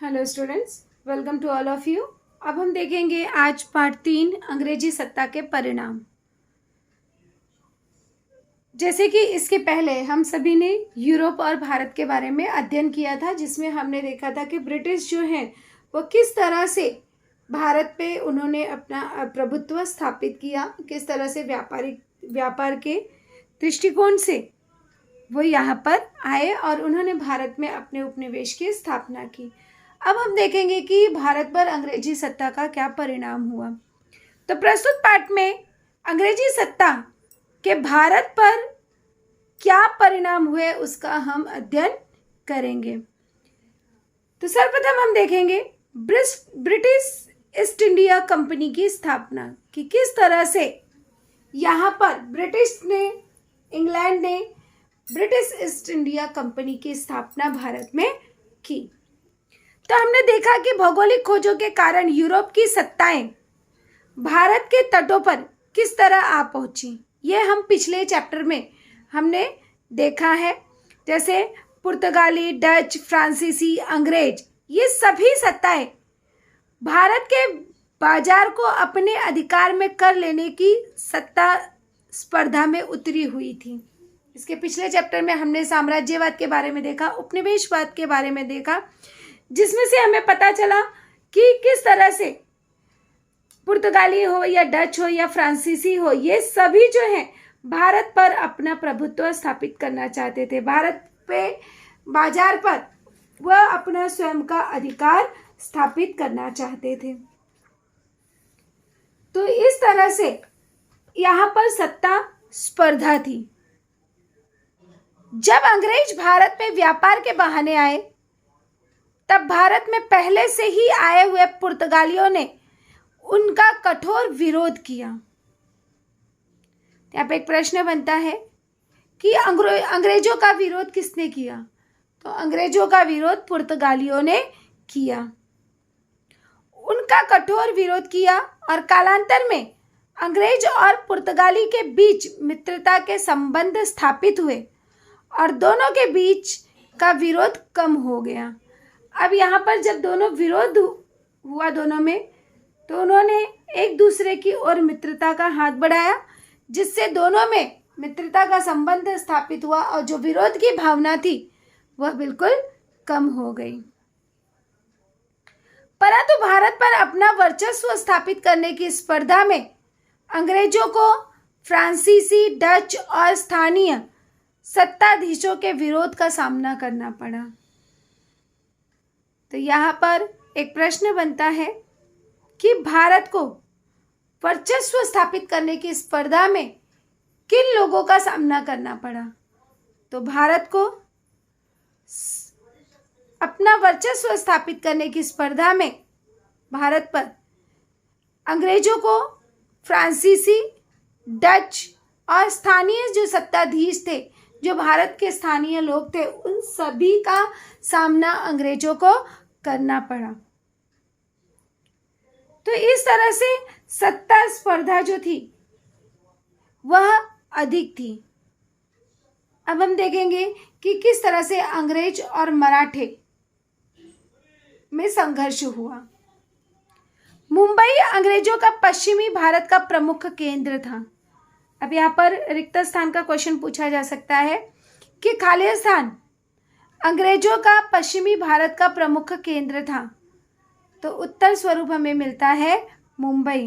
Hello students, welcome to all of you. अब हम देखेंगे आज पार्ट 3 अंग्रेजी सत्ता के परिणाम। जैसे कि इसके पहले हम सभी ने यूरोप और भारत के बारे में अध्ययन किया था, जिसमें हमने देखा था कि ब्रिटिश जो हैं वो किस तरह से भारत पे उन्होंने अपना प्रभुत्व स्थापित किया, किस तरह से व्यापार के दृष्टिकोण से वो यहाँ पर आए और उन्होंने भारत में अपने उपनिवेश की स्थापना की। अब हम देखेंगे कि भारत पर अंग्रेजी सत्ता का क्या परिणाम हुआ। तो प्रस्तुत पाठ में अंग्रेजी सत्ता के भारत पर क्या परिणाम हुए उसका हम अध्ययन करेंगे। तो सर्वप्रथम हम देखेंगे ब्रिटिश ईस्ट इंडिया कंपनी की स्थापना कि किस तरह से यहाँ पर इंग्लैंड ने ब्रिटिश ईस्ट इंडिया कंपनी की स्थापना भारत में की। तो हमने देखा कि भौगोलिक खोजों के कारण यूरोप की सत्ताएं भारत के तटों पर किस तरह आ पहुंची, ये हम पिछले चैप्टर में हमने देखा है। जैसे पुर्तगाली, डच, फ्रांसीसी, अंग्रेज, ये सभी सत्ताएं भारत के बाजार को अपने अधिकार में कर लेने की सत्ता स्पर्धा में उतरी हुई थी। इसके पिछले चैप्टर में हमने साम्राज्यवाद के बारे में देखा, उपनिवेशवाद के बारे में देखा, जिसमें से हमें पता चला कि किस तरह से पुर्तगाली हो या डच हो या फ्रांसीसी हो, ये सभी जो हैं भारत पर अपना प्रभुत्व स्थापित करना चाहते थे। भारत पे बाजार पर वह अपना स्वयं का अधिकार स्थापित करना चाहते थे। तो इस तरह से यहाँ पर सत्ता स्पर्धा थी। जब अंग्रेज भारत में व्यापार के बहाने आए, तब भारत में पहले से ही आए हुए पुर्तगालियों ने उनका कठोर विरोध किया। यहाँ पे एक प्रश्न बनता है कि अंग्रेजों का विरोध किसने किया? तो अंग्रेजों का विरोध पुर्तगालियों ने किया। उनका कठोर विरोध किया और कालांतर में अंग्रेज और पुर्तगाली के बीच मित्रता के संबंध स्थापित हुए और दोनों के बीच का विरोध कम हो गया। अब यहाँ पर जब दोनों विरोध हुआ दोनों में, तो उन्होंने एक दूसरे की ओर मित्रता का हाथ बढ़ाया, जिससे दोनों में मित्रता का संबंध स्थापित हुआ और जो विरोध की भावना थी वह बिल्कुल कम हो गई। परंतु भारत पर अपना वर्चस्व स्थापित करने की स्पर्धा में अंग्रेजों को फ्रांसीसी, डच और स्थानीय सत्ताधीशों के विरोध का सामना करना पड़ा। तो यहाँ पर एक प्रश्न बनता है कि भारत को वर्चस्व स्थापित करने की स्पर्धा में किन लोगों का सामना करना पड़ा? तो भारत को अपना वर्चस्व स्थापित करने की स्पर्धा में भारत पर अंग्रेजों को फ्रांसीसी, डच और स्थानीय जो सत्ताधीश थे, जो भारत के स्थानीय लोग थे, उन सभी का सामना अंग्रेजों को करना पड़ा। तो इस तरह से सत्ता स्पर्धा जो थी वह अधिक थी। अब हम देखेंगे कि किस तरह से अंग्रेज और मराठे में संघर्ष हुआ। मुंबई अंग्रेजों का पश्चिमी भारत का प्रमुख केंद्र था। अब यहाँ पर रिक्त स्थान का क्वेश्चन पूछा जा सकता है कि खालिस्तान अंग्रेजों का पश्चिमी भारत का प्रमुख केंद्र था। तो उत्तर स्वरूप हमें मिलता है मुंबई।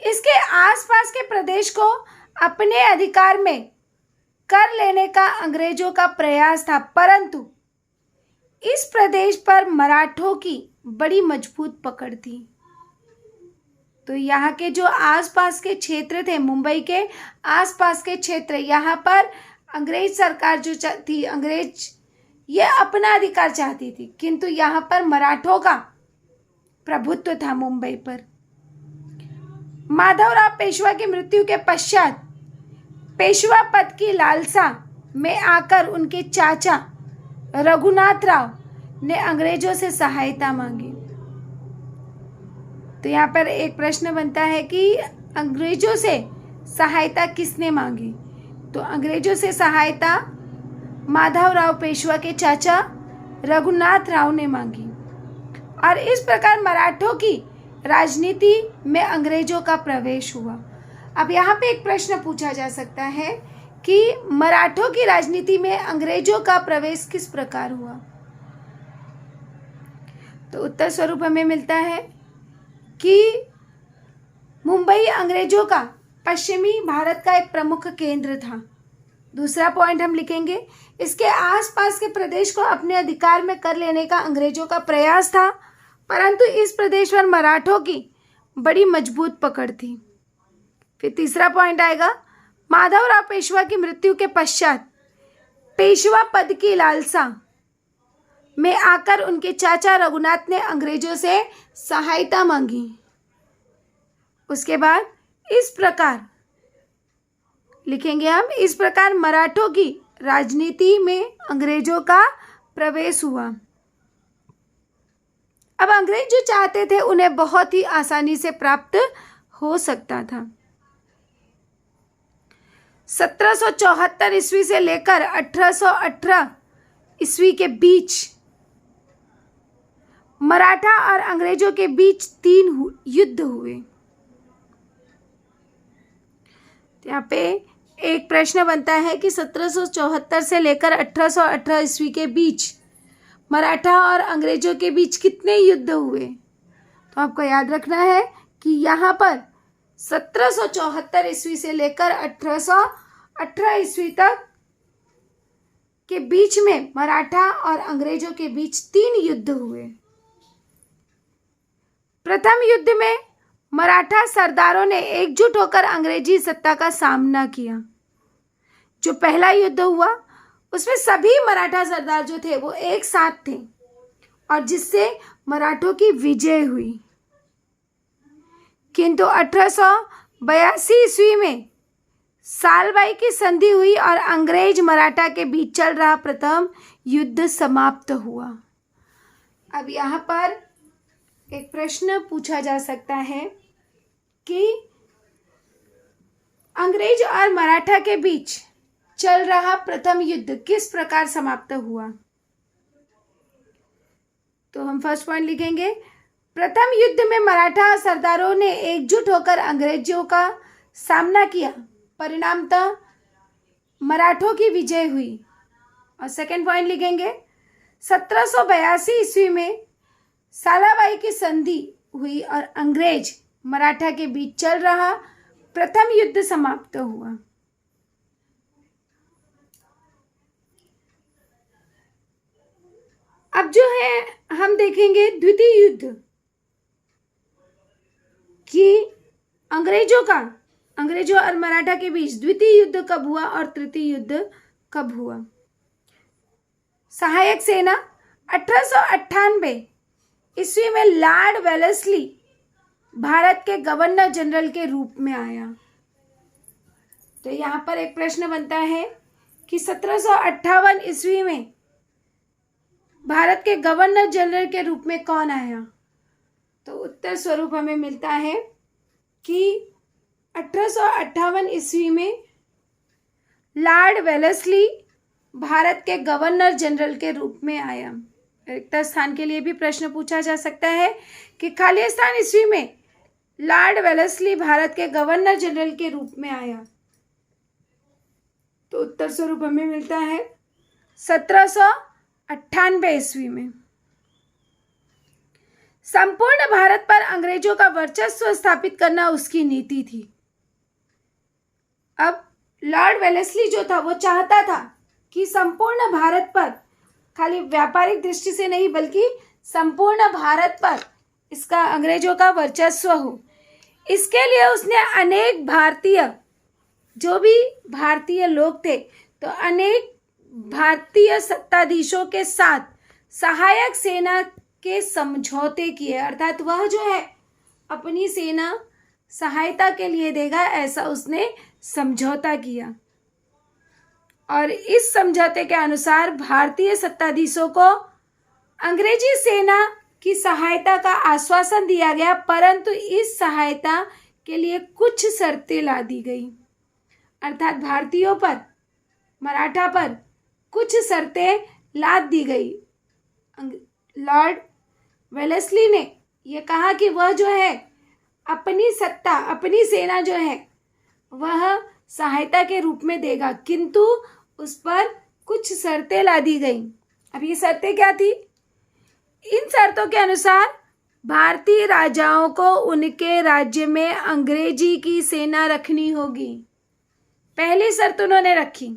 इसके आसपास के प्रदेश को अपने अधिकार में कर लेने का अंग्रेजों का प्रयास था, परंतु इस प्रदेश पर मराठों की बड़ी मजबूत पकड़ थी। तो यहाँ के जो आसपास के क्षेत्र थे, मुंबई के आसपास के क्षेत्र, यहाँ पर अंग्रेज सरकार जो थी, अंग्रेज ये अपना अधिकार चाहती थी, किंतु यहाँ पर मराठों का प्रभुत्व था मुंबई पर। माधवराव पेशवा की मृत्यु के पश्चात पेशवा पद की लालसा में आकर उनके चाचा रघुनाथ राव ने अंग्रेजों से सहायता मांगी। तो यहाँ पर एक प्रश्न बनता है कि अंग्रेजों से सहायता किसने मांगी? तो अंग्रेजों से सहायता माधवराव पेशवा के चाचा रघुनाथ राव ने मांगी और इस प्रकार मराठों की राजनीति में अंग्रेजों का प्रवेश हुआ। अब यहाँ पे एक प्रश्न पूछा जा सकता है कि मराठों की राजनीति में अंग्रेजों का प्रवेश किस प्रकार हुआ। तो उत्तर स्वरूप हमें मिलता है कि मुंबई अंग्रेजों का पश्चिमी भारत का एक प्रमुख केंद्र था। दूसरा पॉइंट हम लिखेंगे, इसके आसपास के प्रदेश को अपने अधिकार में कर लेने का अंग्रेजों का प्रयास था, परंतु इस प्रदेश पर मराठों की बड़ी मजबूत पकड़ थी। फिर तीसरा पॉइंट आएगा, माधवराव पेशवा की मृत्यु के पश्चात पेशवा पद की लालसा में आकर उनके चाचा रघुनाथ ने अंग्रेजों से सहायता मांगी। उसके बाद इस प्रकार लिखेंगे हम, इस प्रकार मराठों की राजनीति में अंग्रेजों का प्रवेश हुआ। अब अंग्रेज जो चाहते थे उन्हें बहुत ही आसानी से प्राप्त हो सकता था। 1774 ईस्वी से लेकर 1818 ईस्वी के बीच मराठा और अंग्रेजों के बीच 3 युद्ध हुए। यहाँ पे एक प्रश्न बनता है कि 1774 से लेकर 1818 ईस्वी के बीच मराठा और अंग्रेजों के बीच कितने युद्ध हुए। तो आपको याद रखना है कि यहाँ पर 1774 ईस्वी से लेकर 1818 ईस्वी तक के बीच में मराठा और अंग्रेजों के बीच 3 युद्ध हुए। प्रथम युद्ध में मराठा सरदारों ने एकजुट होकर अंग्रेजी सत्ता का सामना किया। जो पहला युद्ध हुआ उसमें सभी मराठा सरदार जो थे वो एक साथ थे और जिससे मराठों की विजय हुई। किंतु 1882 ईस्वी में सालबाई की संधि हुई और अंग्रेज मराठा के बीच चल रहा प्रथम युद्ध समाप्त हुआ। अब यहाँ पर एक प्रश्न पूछा जा सकता है कि अंग्रेज और मराठा के बीच चल रहा प्रथम युद्ध किस प्रकार समाप्त हुआ। तो हम फर्स्ट पॉइंट लिखेंगे, प्रथम युद्ध में मराठा सरदारों ने एकजुट होकर अंग्रेजों का सामना किया, परिणामतः मराठों की विजय हुई। और सेकंड पॉइंट लिखेंगे, 1782 ईस्वी में सालाबाई की संधि हुई और अंग्रेज मराठा के बीच चल रहा प्रथम युद्ध समाप्त हुआ। अब जो है हम देखेंगे द्वितीय युद्ध कि अंग्रेजों और मराठा के बीच द्वितीय युद्ध कब हुआ और तृतीय युद्ध कब हुआ। सहायक सेना 1898 ईस्वी में लॉर्ड वेलेस्ली भारत के गवर्नर जनरल के रूप में आया। तो यहाँ पर एक प्रश्न बनता है कि 1758 ईस्वी में भारत के गवर्नर जनरल के रूप में कौन आया। तो उत्तर स्वरूप हमें मिलता है कि 1858 ईस्वी में लॉर्ड वेलेस्ली भारत के गवर्नर जनरल के रूप में आया। रिक्त स्थान के लिए भी प्रश्न पूछा जा सकता है कि खाली स्थान ईस्वी में लॉर्ड वेलेस्ली भारत के गवर्नर जनरल के रूप में आया। तो उत्तर स्वरूप हमें मिलता है 1798 ईस्वी में। संपूर्ण भारत पर अंग्रेजों का वर्चस्व स्थापित करना उसकी नीति थी। अब लॉर्ड वेलेस्ली जो था वो चाहता था कि संपूर्ण भारत पर, खाली व्यापारिक दृष्टि से नहीं बल्कि संपूर्ण भारत पर इसका अंग्रेजों का वर्चस्व हो। इसके लिए उसने अनेक जो भी भारतीय लोग थे तो अनेक भारतीय सत्ताधीशों के साथ सहायक सेना के समझौते किए, अर्थात वह जो है अपनी सेना सहायता के लिए देगा ऐसा उसने समझौता किया। और इस समझौते के अनुसार भारतीय सत्ताधीशों को अंग्रेजी सेना की सहायता का आश्वासन दिया गया, परंतु इस सहायता के लिए कुछ शर्तें ला दी गई, अर्थात भारतीयों पर, मराठा पर कुछ शर्तें लाद दी गई। लॉर्ड वेलेस्ली ने ये कहा कि वह जो है अपनी सत्ता, अपनी सेना जो है वह सहायता के रूप में देगा, किंतु उस पर कुछ शर्तें ला दी गई। अब ये शर्तें क्या थी? इन शर्तों के अनुसार भारतीय राजाओं को उनके राज्य में अंग्रेजी की सेना रखनी होगी। पहली शर्त उन्होंने रखी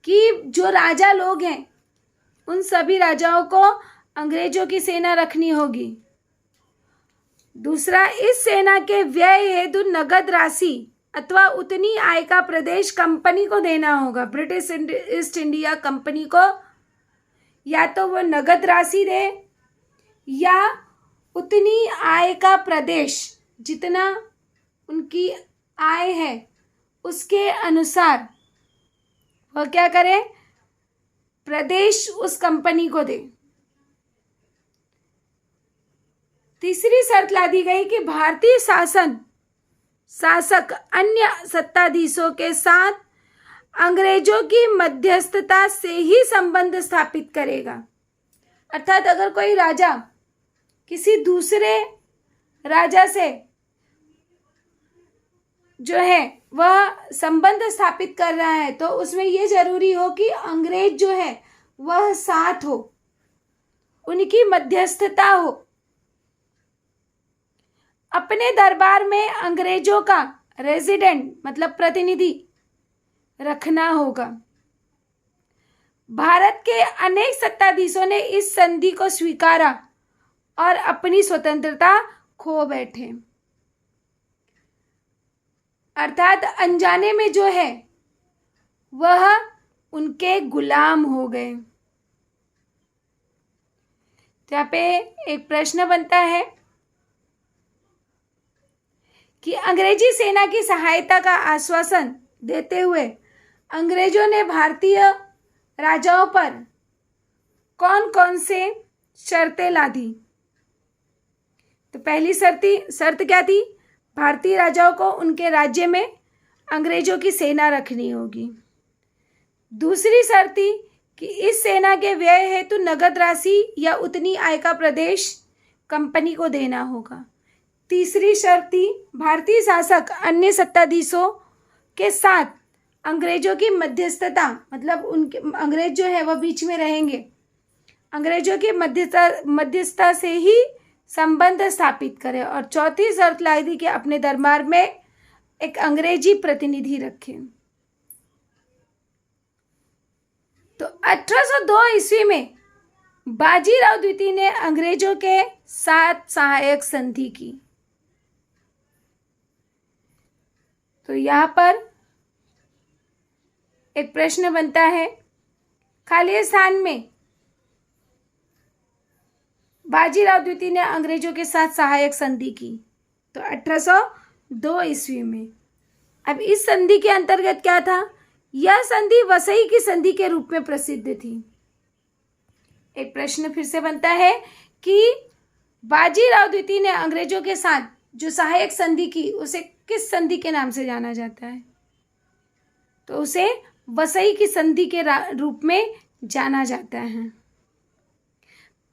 कि जो राजा लोग हैं उन सभी राजाओं को अंग्रेजों की सेना रखनी होगी। दूसरा, इस सेना के व्यय हेतु नगद राशि अथवा उतनी आय का प्रदेश कंपनी को देना होगा। ब्रिटिश ईस्ट इंडिया कंपनी को या तो वो नगद राशि दे या उतनी आय का प्रदेश, जितना उनकी आय है उसके अनुसार वह क्या करे, प्रदेश उस कंपनी को दे। तीसरी शर्त ला दी गई कि भारतीय शासक अन्य सत्ताधीशों के साथ अंग्रेजों की मध्यस्थता से ही संबंध स्थापित करेगा। अर्थात अगर कोई राजा किसी दूसरे राजा से जो है वह संबंध स्थापित कर रहा है तो उसमें यह जरूरी हो कि अंग्रेज जो है वह साथ हो, उनकी मध्यस्थता हो। अपने दरबार में अंग्रेजों का रेजिडेंट मतलब प्रतिनिधि रखना होगा। भारत के अनेक सत्ताधीशों ने इस संधि को स्वीकारा और अपनी स्वतंत्रता खो बैठे। अर्थात अनजाने में जो है वह उनके गुलाम हो गए। तो यहाँ पे एक प्रश्न बनता है कि अंग्रेजी सेना की सहायता का आश्वासन देते हुए अंग्रेजों ने भारतीय राजाओं पर कौन कौन से शर्तें ला दी? तो पहली शर्त क्या थी? भारतीय राजाओं को उनके राज्य में अंग्रेजों की सेना रखनी होगी। दूसरी शर्त थी कि इस सेना के व्यय हेतु नगद राशि या उतनी आय का प्रदेश कंपनी को देना होगा। तीसरी शर्त थी भारतीय शासक अन्य सत्ताधीशों के साथ अंग्रेजों की मध्यस्थता, मतलब उनके अंग्रेज जो है वह बीच में रहेंगे, अंग्रेजों की मध्यस्थता से ही संबंध स्थापित करें। और चौथी शर्त लाई थी कि अपने दरबार में एक अंग्रेजी प्रतिनिधि रखें। तो 1802 ईस्वी में बाजीराव द्वितीय ने अंग्रेजों के साथ सहायक संधि की। तो यहाँ पर एक प्रश्न बनता है, खाली स्थान में बाजीराव द्वितीय ने अंग्रेजों के साथ सहायक संधि की तो 1802 ईस्वी में। अब इस संधि के अंतर्गत क्या था? यह संधि वसई की संधि के रूप में प्रसिद्ध थी। एक प्रश्न फिर से बनता है कि बाजीराव द्वितीय ने अंग्रेजों के साथ जो सहायक संधि की उसे किस संधि के नाम से जाना जाता है? तो उसे वसई की संधि के रूप में जाना जाता है।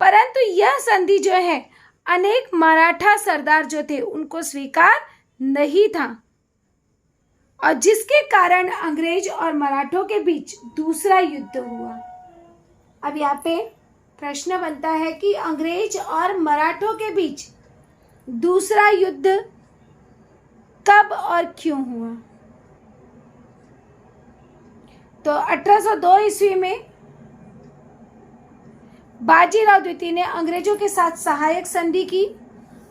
परंतु यह संधि जो है अनेक मराठा सरदार जो थे उनको स्वीकार नहीं था और जिसके कारण अंग्रेज और मराठों के बीच दूसरा युद्ध हुआ। अब यहाँ पे प्रश्न बनता है कि अंग्रेज और मराठों के बीच दूसरा युद्ध कब और क्यों हुआ? तो 1802 ईस्वी में बाजीराव द्वितीय ने अंग्रेजों के साथ सहायक संधि की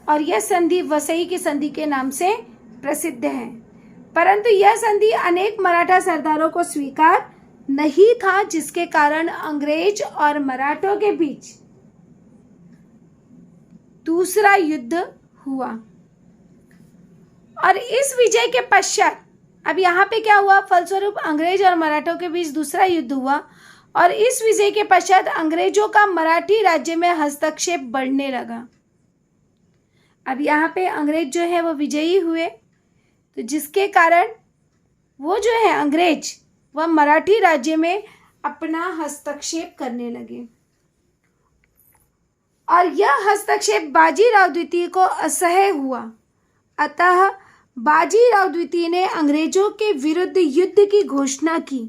और यह संधि वसई की संधि के नाम से प्रसिद्ध है। परंतु यह संधि अनेक मराठा सरदारों को स्वीकार नहीं था, जिसके कारण अंग्रेज और मराठों के बीच दूसरा युद्ध हुआ। और इस विजय के पश्चात अब यहाँ पे क्या हुआ? फलस्वरूप अंग्रेज और मराठों के बीच दूसरा युद्ध हुआ और इस विजय के पश्चात अंग्रेजों का मराठी राज्य में हस्तक्षेप बढ़ने लगा। अब यहाँ पे अंग्रेज जो है वो विजयी हुए, तो जिसके कारण वो जो है अंग्रेज वह मराठी राज्य में अपना हस्तक्षेप करने लगे। और यह हस्तक्षेप बाजीराव द्वितीय को असह्य हुआ। अतः बाजीराव द्वितीय ने अंग्रेजों के विरुद्ध युद्ध की घोषणा की।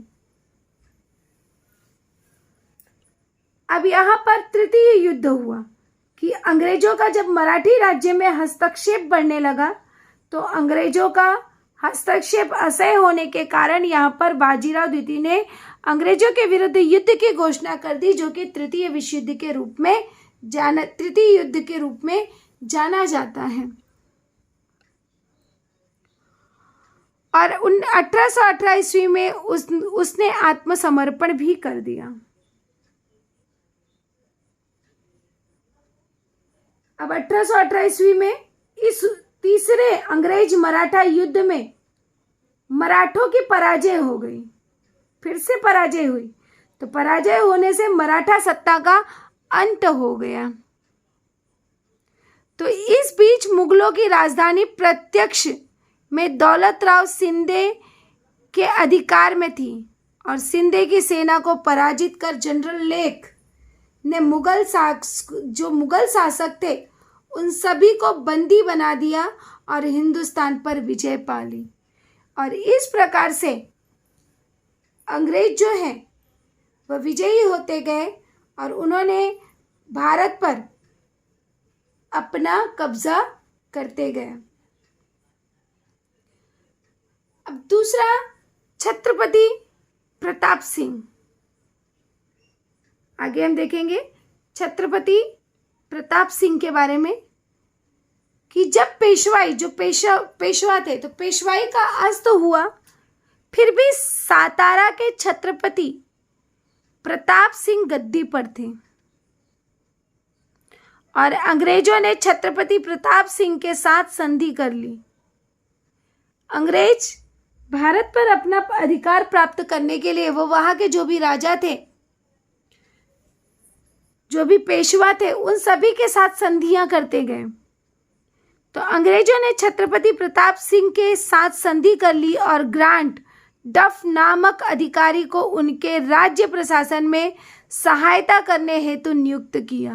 अब यहाँ पर तृतीय युद्ध हुआ कि अंग्रेजों का जब मराठी राज्य में हस्तक्षेप बढ़ने लगा तो अंग्रेजों का हस्तक्षेप असह्य होने के कारण यहाँ पर बाजीराव द्वितीय ने अंग्रेजों के विरुद्ध युद्ध की घोषणा कर दी, जो कि तृतीय विश्व युद्ध के रूप में जाना जाता है। और 1818 ईस्वी में उसने आत्मसमर्पण भी कर दिया। अब 1818 ईस्वी में इस तीसरे अंग्रेज मराठा युद्ध में मराठों की पराजय हो गई, फिर से पराजय हुई। तो पराजय होने से मराठा सत्ता का अंत हो गया। तो इस बीच मुगलों की राजधानी प्रत्यक्ष में दौलत राव शिंदे के अधिकार में थी और शिंदे की सेना को पराजित कर जनरल लेक ने जो मुगल शासक थे उन सभी को बंदी बना दिया और हिंदुस्तान पर विजय पा ली। और इस प्रकार से अंग्रेज जो हैं वह विजयी होते गए और उन्होंने भारत पर अपना कब्जा करते गए। अब दूसरा, छत्रपति प्रताप सिंह। आगे हम देखेंगे छत्रपति प्रताप सिंह के बारे में कि जब पेशवा थे तो पेशवाई का अस्त हुआ, फिर भी सातारा के छत्रपति प्रताप सिंह गद्दी पर थे और अंग्रेजों ने छत्रपति प्रताप सिंह के साथ संधि कर ली। अंग्रेज भारत पर अपना अधिकार प्राप्त करने के लिए वो वहां के जो भी राजा थे, जो भी पेशवा थे, उन सभी के साथ संधियां करते गए। तो अंग्रेजों ने छत्रपति प्रताप सिंह के साथ संधि कर ली और ग्रांट डफ नामक अधिकारी को उनके राज्य प्रशासन में सहायता करने हेतु नियुक्त किया।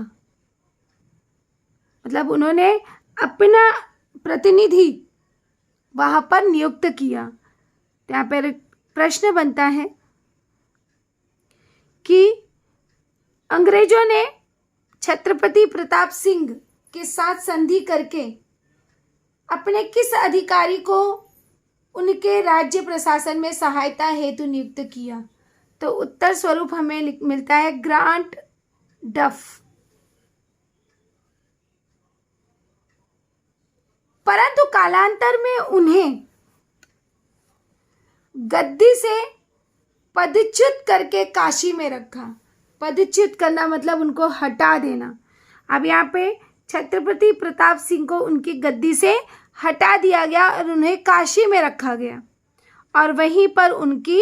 मतलब उन्होंने अपना प्रतिनिधि वहां पर नियुक्त किया। यहाँ पर प्रश्न बनता है कि अंग्रेजों ने छत्रपति प्रताप सिंह के साथ संधि करके अपने किस अधिकारी को उनके राज्य प्रशासन में सहायता हेतु नियुक्त किया? तो उत्तर स्वरूप हमें मिलता है ग्रांट डफ। परंतु कालांतर में उन्हें गद्दी से पदच्युत करके काशी में रखा। पदच्युत करना मतलब उनको हटा देना। अब यहाँ पे छत्रपति प्रताप सिंह को उनकी गद्दी से हटा दिया गया और उन्हें काशी में रखा गया और वहीं पर उनकी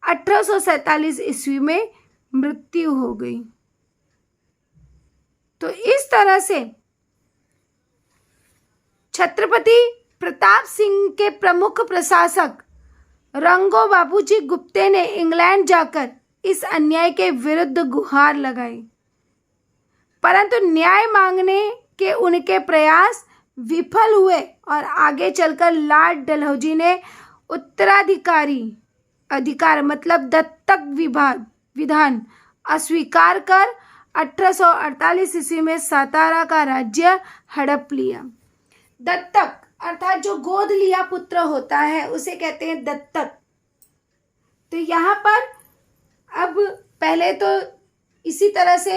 1847 ईस्वी में मृत्यु हो गई। तो इस तरह से छत्रपति प्रताप सिंह के प्रमुख प्रशासक रंगो बाबूजी गुप्ते ने इंग्लैंड जाकर इस अन्याय के विरुद्ध गुहार लगाई, परंतु न्याय मांगने के उनके प्रयास विफल हुए और आगे चलकर लॉर्ड डलहौजी ने अधिकार मतलब दत्तक विधान अस्वीकार कर 1848 ईस्वी में सातारा का राज्य हड़प लिया। दत्तक अर्थात जो गोद लिया पुत्र होता है उसे कहते हैं दत्तक। तो यहाँ पर अब पहले तो इसी तरह से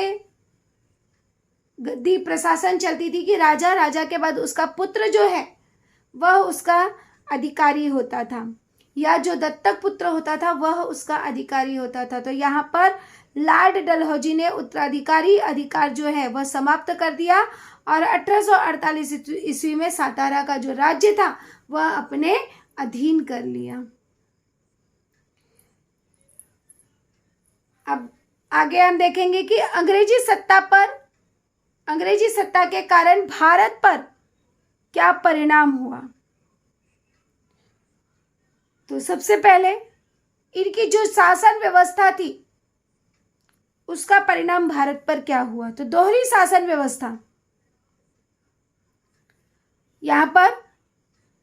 गद्दी प्रशासन चलती थी कि राजा के बाद उसका पुत्र जो है वह उसका अधिकारी होता था, या जो दत्तक पुत्र होता था वह उसका अधिकारी होता था। तो यहाँ पर लॉर्ड डलहौजी ने उत्तराधिकारी अधिकार जो है वह समाप्त कर दिया और 1848 ईस्वी में सातारा का जो राज्य था वह अपने अधीन कर लिया। अब आगे हम देखेंगे कि अंग्रेजी सत्ता के कारण भारत पर क्या परिणाम हुआ। तो सबसे पहले इनकी जो शासन व्यवस्था थी उसका परिणाम भारत पर क्या हुआ। तो दोहरी शासन व्यवस्था, यहाँ पर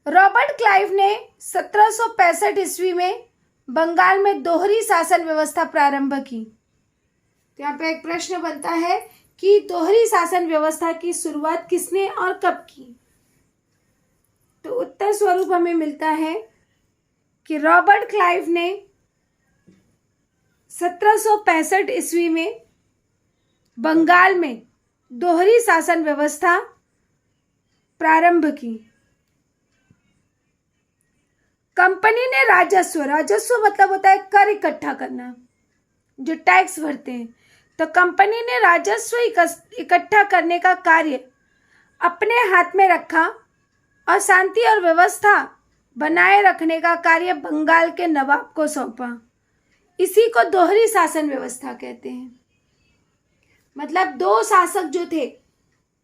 रॉबर्ट क्लाइव ने 1765 ईस्वी में बंगाल में दोहरी शासन व्यवस्था प्रारंभ की। तो यहाँ पे एक प्रश्न बनता है कि दोहरी शासन व्यवस्था की शुरुआत किसने और कब की। तो उत्तर स्वरूप हमें मिलता है कि रॉबर्ट क्लाइव ने 1765 ईस्वी में बंगाल में दोहरी शासन व्यवस्था प्रारंभ की। कंपनी ने राजस्व, राजस्व मतलब होता है कर इकट्ठा करना, जो टैक्स भरते हैं। तो कंपनी ने राजस्व इकट्ठा करने का कार्य अपने हाथ में रखा और शांति और व्यवस्था बनाए रखने का कार्य बंगाल के नवाब को सौंपा। इसी को दोहरी शासन व्यवस्था कहते हैं। मतलब दो शासक जो थे,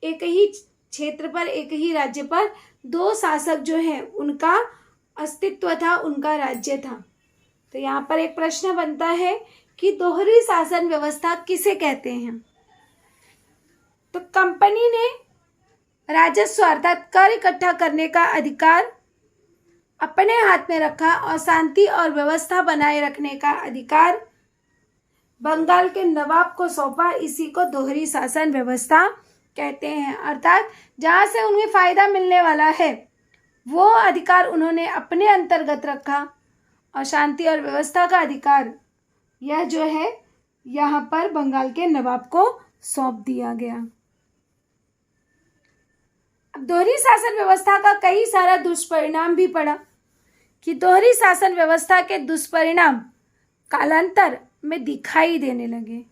एक ही क्षेत्र पर, एक ही राज्य पर दो शासक जो हैं उनका अस्तित्व था, उनका राज्य था। तो यहाँ पर एक प्रश्न बनता है कि दोहरी शासन व्यवस्था किसे कहते हैं। तो कंपनी ने राजस्व अर्थात कर इकट्ठा करने का अधिकार अपने हाथ में रखा और शांति और व्यवस्था बनाए रखने का अधिकार बंगाल के नवाब को सौंपा। इसी को दोहरी शासन व्यवस्था कहते हैं। अर्थात जहाँ से उन्हें फायदा मिलने वाला है वो अधिकार उन्होंने अपने अंतर्गत रखा और शांति और व्यवस्था का अधिकार यह जो है यहाँ पर बंगाल के नवाब को सौंप दिया गया। अब दोहरी शासन व्यवस्था का कई सारा दुष्परिणाम भी पड़ा कि दोहरी शासन व्यवस्था के दुष्परिणाम कालांतर में दिखाई देने लगे।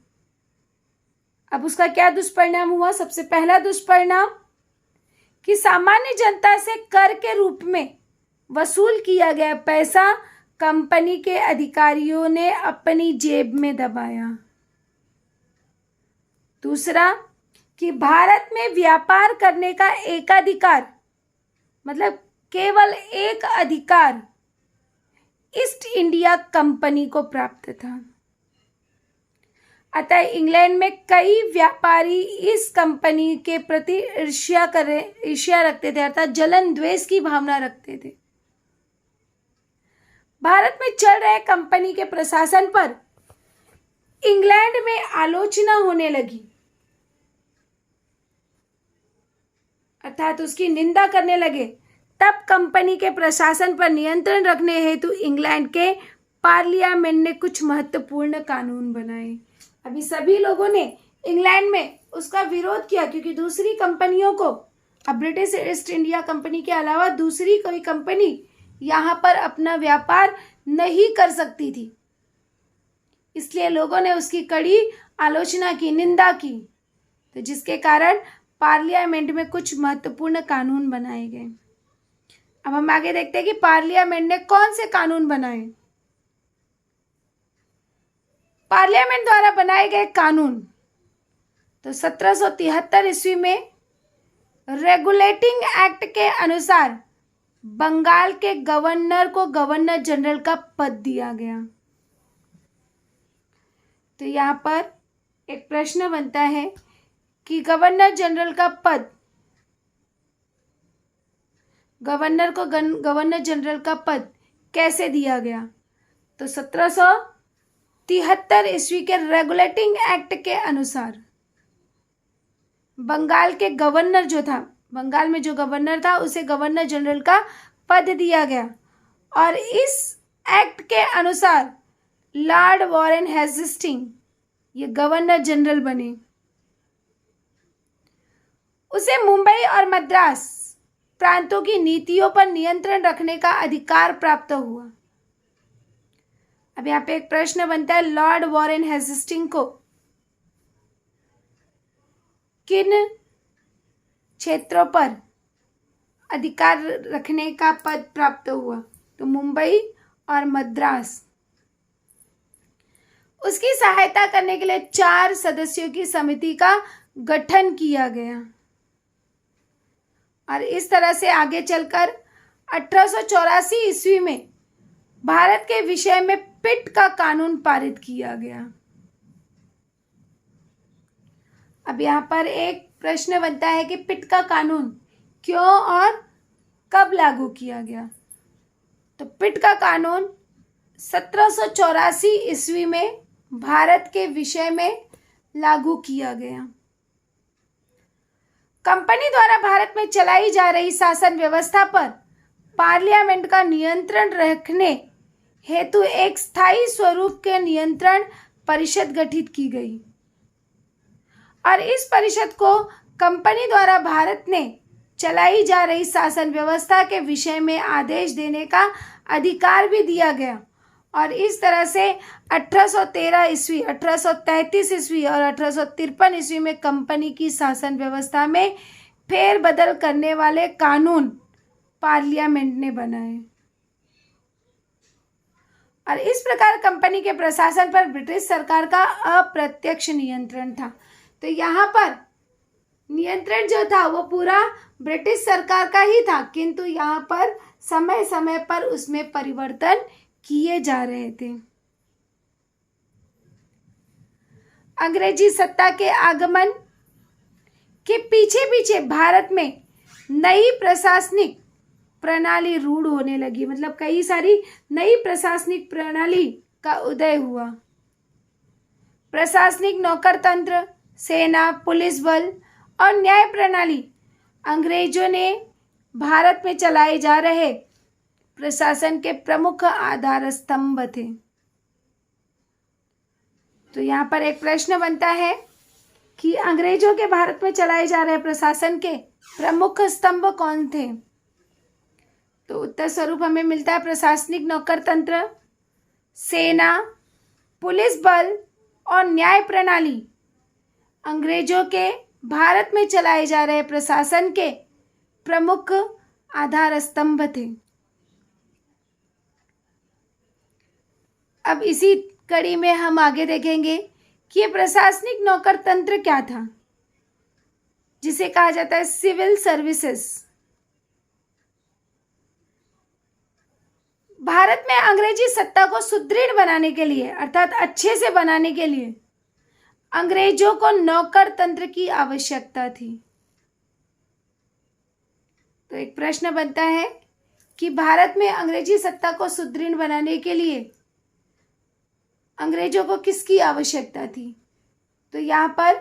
अब उसका क्या दुष्परिणाम हुआ। सबसे पहला दुष्परिणाम कि सामान्य जनता से कर के रूप में वसूल किया गया पैसा कंपनी के अधिकारियों ने अपनी जेब में दबाया। दूसरा कि भारत में व्यापार करने का एकाधिकार, मतलब केवल एक अधिकार ईस्ट इंडिया कंपनी को प्राप्त था। अतः इंग्लैंड में कई व्यापारी इस कंपनी के प्रति ईर्ष्या रखते थे, अर्थात जलन द्वेष की भावना रखते थे। भारत में चल रहे कंपनी के प्रशासन पर इंग्लैंड में आलोचना होने लगी, अर्थात उसकी निंदा करने लगे। तब कंपनी के प्रशासन पर नियंत्रण रखने हेतु इंग्लैंड के पार्लियामेंट ने कुछ महत्वपूर्ण कानून बनाए। अभी सभी लोगों ने इंग्लैंड में उसका विरोध किया क्योंकि दूसरी कंपनियों को, अब ब्रिटिश ईस्ट इंडिया कंपनी के अलावा दूसरी कोई कंपनी यहाँ पर अपना व्यापार नहीं कर सकती थी। इसलिए लोगों ने उसकी कड़ी आलोचना की, निंदा की। तो जिसके कारण पार्लियामेंट में कुछ महत्वपूर्ण कानून बनाए गए। अब हम आगे देखते हैं कि पार्लियामेंट ने कौन से कानून बनाए। पार्लियामेंट द्वारा बनाए गए कानून, तो 1773 ईस्वी में रेगुलेटिंग एक्ट के अनुसार बंगाल के गवर्नर को गवर्नर जनरल का पद दिया गया। तो यहाँ पर एक प्रश्न बनता है कि गवर्नर जनरल का पद, गवर्नर को गवर्नर जनरल का पद कैसे दिया गया। तो 1773 ईस्वी के रेगुलेटिंग एक्ट के अनुसार बंगाल के गवर्नर जो था, बंगाल में जो गवर्नर था उसे गवर्नर जनरल का पद दिया गया। और इस एक्ट के अनुसार लॉर्ड वॉरेन हेस्टिंग्स ये गवर्नर जनरल बने। उसे मुंबई और मद्रास प्रांतों की नीतियों पर नियंत्रण रखने का अधिकार प्राप्त हुआ। अब यहाँ पे एक प्रश्न बनता है, लॉर्ड वॉरेन हेस्टिंग्स को किन क्षेत्रों पर अधिकार रखने का पद प्राप्त हुआ। तो मुंबई और मद्रास। उसकी सहायता करने के लिए 4 सदस्यों की समिति का गठन किया गया और इस तरह से आगे चलकर 1884 ईस्वी में भारत के विषय में पिट का कानून पारित किया गया। अब यहाँ पर एक प्रश्न बनता है कि पिट का कानून क्यों और कब लागू किया गया। तो पिट का कानून 1784 ईस्वी में भारत के विषय में लागू किया गया। कंपनी द्वारा भारत में चलाई जा रही शासन व्यवस्था पर पार्लियामेंट का नियंत्रण रखने हेतु एक स्थायी स्वरूप के नियंत्रण परिषद गठित की गई और इस परिषद को कंपनी द्वारा भारत में चलाई जा रही शासन व्यवस्था के विषय में आदेश देने का अधिकार भी दिया गया और इस तरह से 1813 ईस्वी, 1833 ईस्वी और 1853 ईस्वी में कंपनी की शासन व्यवस्था में फेरबदल करने वाले कानून पार्लियामेंट ने बनाए और इस प्रकार कंपनी के प्रशासन पर ब्रिटिश सरकार का अप्रत्यक्ष नियंत्रण था। तो यहाँ पर नियंत्रण जो था वो पूरा ब्रिटिश सरकार का ही था, किंतु यहाँ पर समय समय पर उसमें परिवर्तन किए जा रहे थे। अंग्रेजी सत्ता के आगमन के पीछे पीछे भारत में नई प्रशासनिक प्रणाली रूढ़ होने लगी, मतलब कई सारी नई प्रशासनिक प्रणाली का उदय हुआ। प्रशासनिक नौकर तंत्र, सेना, पुलिस बल और न्याय प्रणाली अंग्रेजों ने भारत में चलाए जा रहे प्रशासन के प्रमुख आधार स्तंभ थे। तो यहाँ पर एक प्रश्न बनता है कि अंग्रेजों के भारत में चलाए जा रहे प्रशासन के प्रमुख स्तंभ कौन थे। तो उत्तर स्वरूप हमें मिलता है प्रशासनिक नौकर तंत्र, सेना, पुलिस बल और न्याय प्रणाली अंग्रेजों के भारत में चलाए जा रहे प्रशासन के प्रमुख आधार स्तंभ थे। अब इसी कड़ी में हम आगे देखेंगे कि ये प्रशासनिक नौकर तंत्र क्या था, जिसे कहा जाता है सिविल सर्विसेज। भारत में अंग्रेजी सत्ता को सुदृढ़ बनाने के लिए अर्थात अच्छे से बनाने के लिए अंग्रेजों को नौकर तंत्र की आवश्यकता थी। तो एक प्रश्न बनता है कि भारत में अंग्रेजी सत्ता को सुदृढ़ बनाने के लिए अंग्रेजों को किसकी आवश्यकता थी। तो यहाँ पर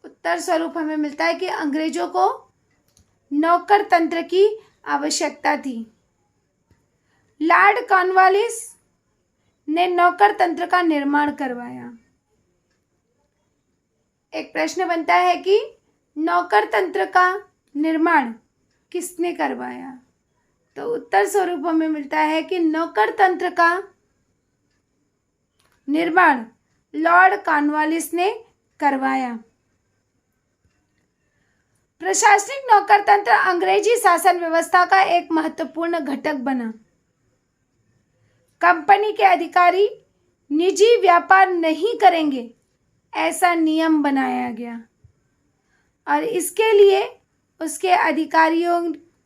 उत्तर स्वरूप हमें मिलता है कि अंग्रेजों को नौकर तंत्र की आवश्यकता थी। लॉर्ड कॉर्नवालिस ने नौकर तंत्र का निर्माण करवाया। एक प्रश्न बनता है कि नौकर तंत्र का निर्माण किसने करवाया। तो उत्तर स्वरूप हमें मिलता है कि नौकर तंत्र का निर्माण लॉर्ड कॉर्नवालिस ने करवाया। प्रशासनिक नौकर तंत्र अंग्रेजी शासन व्यवस्था का एक महत्वपूर्ण घटक बना। कंपनी के अधिकारी निजी व्यापार नहीं करेंगे, ऐसा नियम बनाया गया और इसके लिए उसके अधिकारियों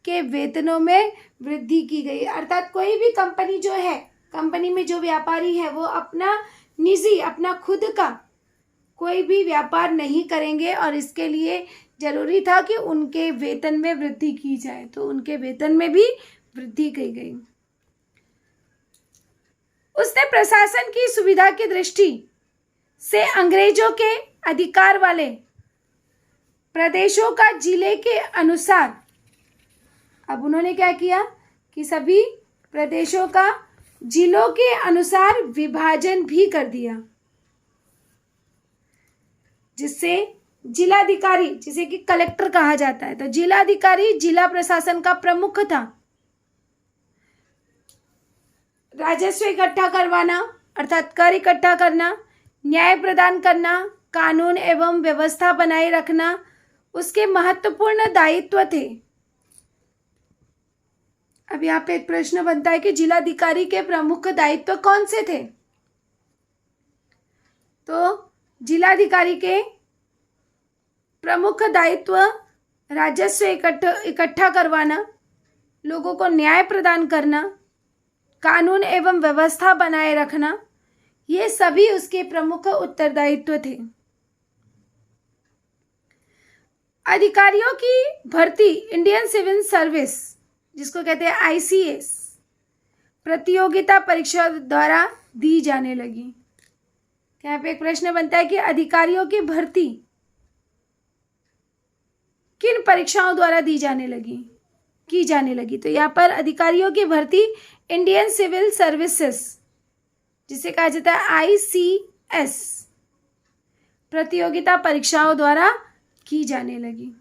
के वेतनों में वृद्धि की गई। अर्थात कोई भी कंपनी जो है, कंपनी में जो व्यापारी है वो अपना निजी, अपना खुद का कोई भी व्यापार नहीं करेंगे और इसके लिए जरूरी था कि उनके वेतन में वृद्धि की जाए। तो उनके वेतन में भी वृद्धि की गई। उसने प्रशासन की सुविधा की दृष्टि से अंग्रेजों के अधिकार वाले प्रदेशों का जिले के अनुसार, अब उन्होंने क्या किया कि सभी प्रदेशों का जिलों के अनुसार विभाजन भी कर दिया, जिससे जिलाधिकारी, जिसे कि कलेक्टर कहा जाता है, तो जिलाधिकारी जिला प्रशासन का प्रमुख था। राजस्व इकट्ठा करवाना अर्थात कर इकट्ठा करना, न्याय प्रदान करना, कानून एवं व्यवस्था बनाए रखना उसके महत्वपूर्ण दायित्व थे। अब यहाँ पे एक प्रश्न बनता है कि जिलाधिकारी के प्रमुख दायित्व कौन से थे। तो जिलाधिकारी के प्रमुख दायित्व राजस्व इकट्ठा करवाना, लोगों को न्याय प्रदान करना, कानून एवं व्यवस्था बनाए रखना, ये सभी उसके प्रमुख उत्तरदायित्व थे। अधिकारियों की भर्ती इंडियन सिविल सर्विस, जिसको कहते हैं ICS, प्रतियोगिता परीक्षा द्वारा दी जाने लगी। यहाँ पे एक प्रश्न बनता है कि अधिकारियों की भर्ती किन परीक्षाओं द्वारा की जाने लगी। तो यहाँ पर अधिकारियों की भर्ती इंडियन सिविल सर्विसेज, जिसे कहा जाता है ICS, प्रतियोगिता परीक्षाओं द्वारा की जाने लगी।